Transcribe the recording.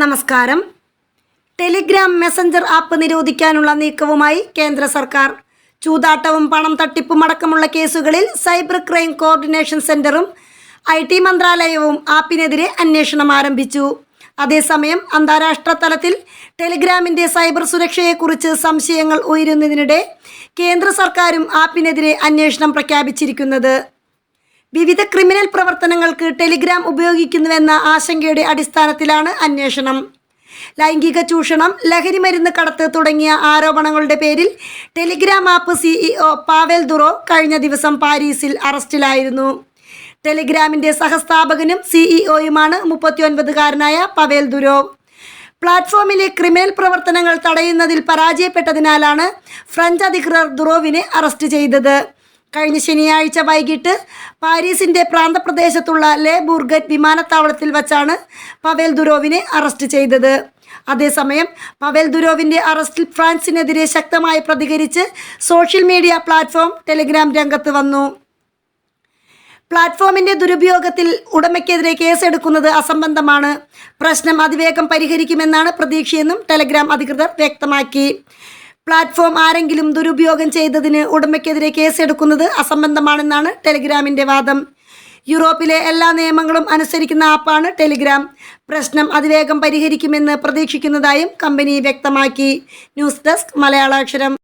നമസ്കാരം. Telegram messenger app നിരോധിക്കാനുള്ള നീക്കവുമായി കേന്ദ്ര സർക്കാർ. ചൂതാട്ടവും പണം തട്ടിപ്പും അടക്കമുള്ള കേസുകളിൽ സൈബർ ക്രൈം കോർഡിനേഷൻ സെന്ററും IT മന്ത്രാലയവും ആപ്പിനെതിരെ അന്വേഷണം ആരംഭിച്ചു. അതേസമയം അന്താരാഷ്ട്ര തലത്തിൽ ടെലിഗ്രാമിൻ്റെ സൈബർ സുരക്ഷയെക്കുറിച്ച് സംശയങ്ങൾ ഉയരുന്നതിനിടെ കേന്ദ്ര സർക്കാരും ആപ്പിനെതിരെ അന്വേഷണം പ്രഖ്യാപിച്ചിരിക്കുന്നത്. വിവിധ ക്രിമിനൽ പ്രവർത്തനങ്ങൾക്ക് ടെലിഗ്രാം ഉപയോഗിക്കുന്നുവെന്ന ആശങ്കയുടെ അടിസ്ഥാനത്തിലാണ് അന്വേഷണം. ലൈംഗിക ചൂഷണം, ലഹരിമരുന്ന് കടത്ത് തുടങ്ങിയ ആരോപണങ്ങളുടെ പേരിൽ Telegram app CEO Pawel Durov കഴിഞ്ഞ ദിവസം പാരീസിൽ അറസ്റ്റിലായിരുന്നു. ടെലിഗ്രാമിൻ്റെ സഹസ്ഥാപകനും CEOയുമാണ് 39-കാരനായ പവേൽ ദുരോവ്. പ്ലാറ്റ്ഫോമിലെ ക്രിമിനൽ പ്രവർത്തനങ്ങൾ തടയുന്നതിൽ പരാജയപ്പെട്ടതിനാലാണ് ഫ്രഞ്ച് അധികൃതർ ദുറോവിനെ അറസ്റ്റ് ചെയ്തത്. കഴിഞ്ഞ ശനിയാഴ്ച വൈകിട്ട് പാരീസിൻ്റെ പ്രാന്തപ്രദേശത്തുള്ള ലെ ബൂർഗറ്റ് വിമാനത്താവളത്തിൽ വച്ചാണ് പവേൽ ദുരോവിനെ അറസ്റ്റ് ചെയ്തത്. അതേസമയം പവേൽ ദുരോവിൻ്റെ അറസ്റ്റിൽ ഫ്രാൻസിനെതിരെ ശക്തമായി പ്രതികരിച്ച് സോഷ്യൽ മീഡിയ പ്ലാറ്റ്ഫോം ടെലിഗ്രാം രംഗത്ത് വന്നു. പ്ലാറ്റ്ഫോമിൻ്റെ ദുരുപയോഗത്തിൽ ഉടമയ്ക്കെതിരെ കേസെടുക്കുന്നത് അസംബന്ധമാണ്. പ്രശ്നം അതിവേഗം പരിഹരിക്കുമെന്നാണ് പ്രതീക്ഷയെന്നും ടെലിഗ്രാം അധികൃതർ വ്യക്തമാക്കി. പ്ലാറ്റ്ഫോം ആരെങ്കിലും ദുരുപയോഗം ചെയ്തതിന് ഉടമയ്ക്കെതിരെ കേസെടുക്കുന്നത് അസംബന്ധമാണെന്നാണ് ടെലിഗ്രാമിൻ്റെ വാദം. യൂറോപ്പിലെ എല്ലാ നിയമങ്ങളും അനുസരിക്കുന്ന ആപ്പാണ് ടെലിഗ്രാം. പ്രശ്നം അതിവേഗം പരിഹരിക്കുമെന്ന് പ്രതീക്ഷിക്കുന്നതായും കമ്പനി വ്യക്തമാക്കി. News desk മലയാളാക്ഷരം.